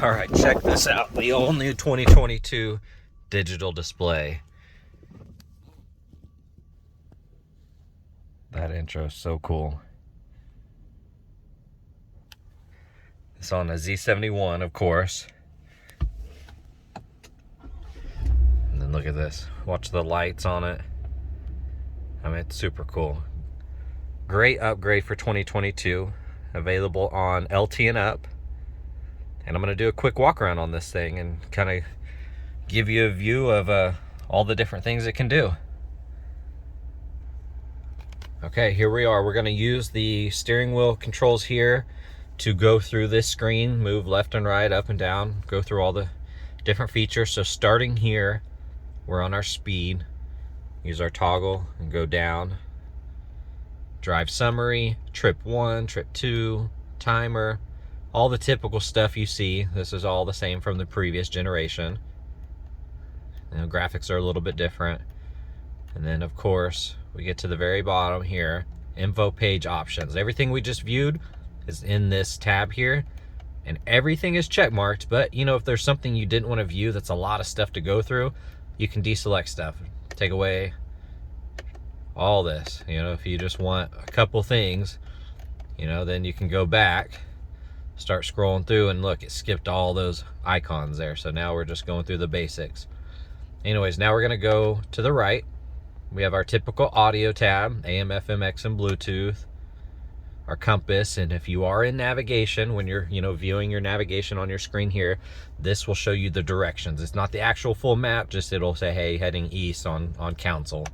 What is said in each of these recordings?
All right, check this out. The all new 2022 digital display. That intro is so cool. It's on a Z71, of course. And then look at this. Watch the lights on it. I mean, it's super cool. Great upgrade for 2022. Available on LT and up. And I'm going to do a quick walk around on this thing and kind of give you a view of all the different things it can do. Okay, here we are. We're going to use the steering wheel controls here to go through this screen, move left and right, up and down, go through all the different features. So starting here, we're on our speed. Use our toggle and go down. Drive summary, trip 1, trip 2, timer, all the typical stuff you see. This is all the same from the previous generation. Graphics are a little bit different. And then of course, we get to the very bottom here, info page options. Everything we just viewed is in this tab here, and everything is check marked, but you know, if there's something you didn't want to view that's a lot of stuff to go through, you can deselect stuff, take away all this. You know, if you just want a couple things, you know, then you can go back, start scrolling through, and look, it skipped all those icons there. So now we're just going through the basics. Anyways, now we're gonna go to the right. We have our typical audio tab, AM, FM, X, and Bluetooth, our compass, and if you are in navigation, when you're, you know, viewing your navigation on your screen here, this will show you the directions. It's not the actual full map, just it'll say, hey, heading east on Council.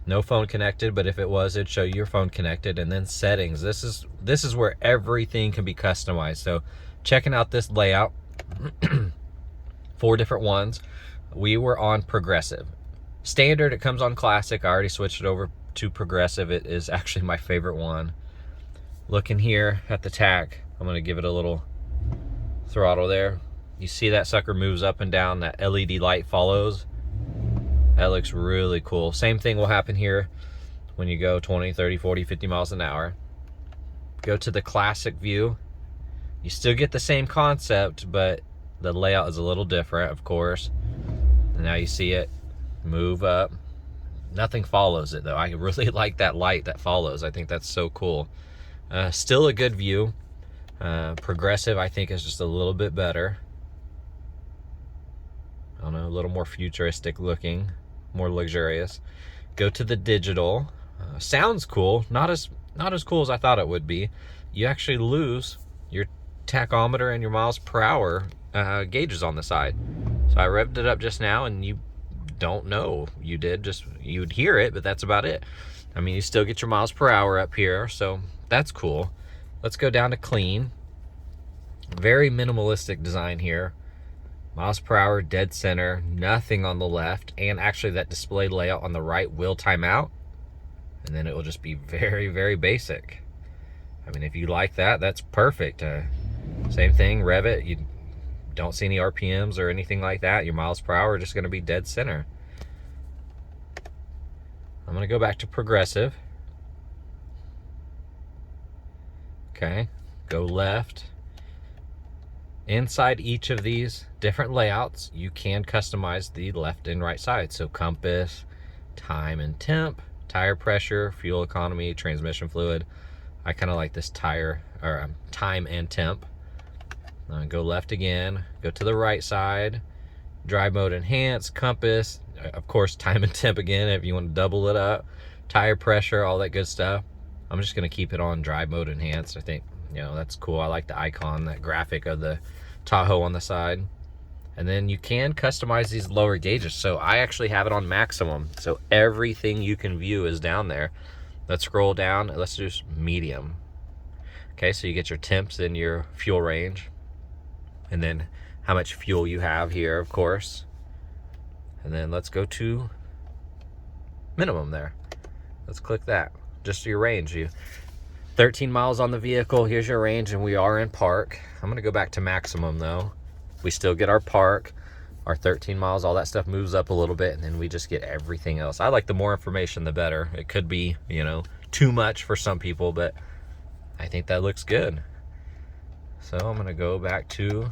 No phone connected, but if it was, it'd show you your phone connected. And then settings. This is where everything can be customized. So checking out this layout, 4 different ones. We were on progressive. Standard, it comes on classic. I already switched it over to progressive. It is actually my favorite one. Looking here at the tack, I'm gonna give it a little throttle there. You see that sucker moves up and down, that LED light follows. That looks really cool. Same thing will happen here when you go 20, 30, 40, 50 miles an hour. Go to the classic view. You still get the same concept, but the layout is a little different, of course. And now you see it move up. Nothing follows it though. I really like that light that follows. I think that's so cool. Still a good view. Progressive, I think, is just a little bit better. I don't know, a little more futuristic looking, more luxurious. Go to the digital. Sounds cool. Not as cool as I thought it would be. You actually lose your tachometer and your miles per hour gauges on the side. So I revved it up just now, and you don't know you did. Just you'd hear it, but that's about it. I mean, you still get your miles per hour up here, so that's cool. Let's go down to clean. Very minimalistic design here. Miles per hour, dead center, nothing on the left, and actually that display layout on the right will time out, and then it will just be very, very basic. I mean, if you like that, that's perfect. Same thing, rev it. You don't see any RPMs or anything like that. Your miles per hour are just going to be dead center. I'm going to go back to progressive. Okay, go left. Inside each of these different layouts, you can customize the left and right side. So compass, time and temp, tire pressure, fuel economy, transmission fluid. I kind of like this tire, or time and temp. Go left again, go to the right side, drive mode enhance, compass, of course time and temp again if you want to double it up, tire pressure, all that good stuff. I'm just going to keep it on drive mode enhanced. I think, you know, that's cool. I like the icon, that graphic of the Tahoe on the side. And then you can customize these lower gauges. So I actually have it on maximum. So everything you can view is down there. Let's scroll down. Let's do medium. Okay, so you get your temps and your fuel range. And then how much fuel you have here, of course. And then let's go to minimum there. Let's click that. Just your range. 13 miles on the vehicle, here's your range, and we are in park. I'm gonna go back to maximum though. We still get our park, our 13 miles, all that stuff moves up a little bit, and then we just get everything else. I like the more information, the better. It could be, you know, too much for some people, but I think that looks good. So I'm gonna go back to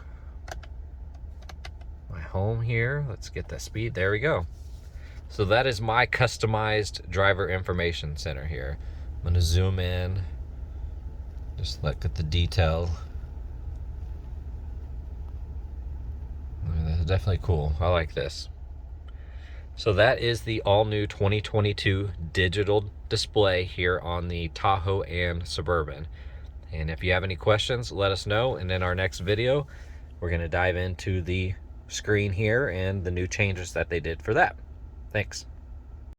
my home here. Let's get the speed. There we go. So that is my customized driver information center here. I'm gonna zoom in, just look at the detail. That's definitely cool. I like this. So that is the all-new 2022 digital display here on the Tahoe and Suburban. And if you have any questions, let us know. And in our next video, we're going to dive into the screen here and the new changes that they did for that. Thanks.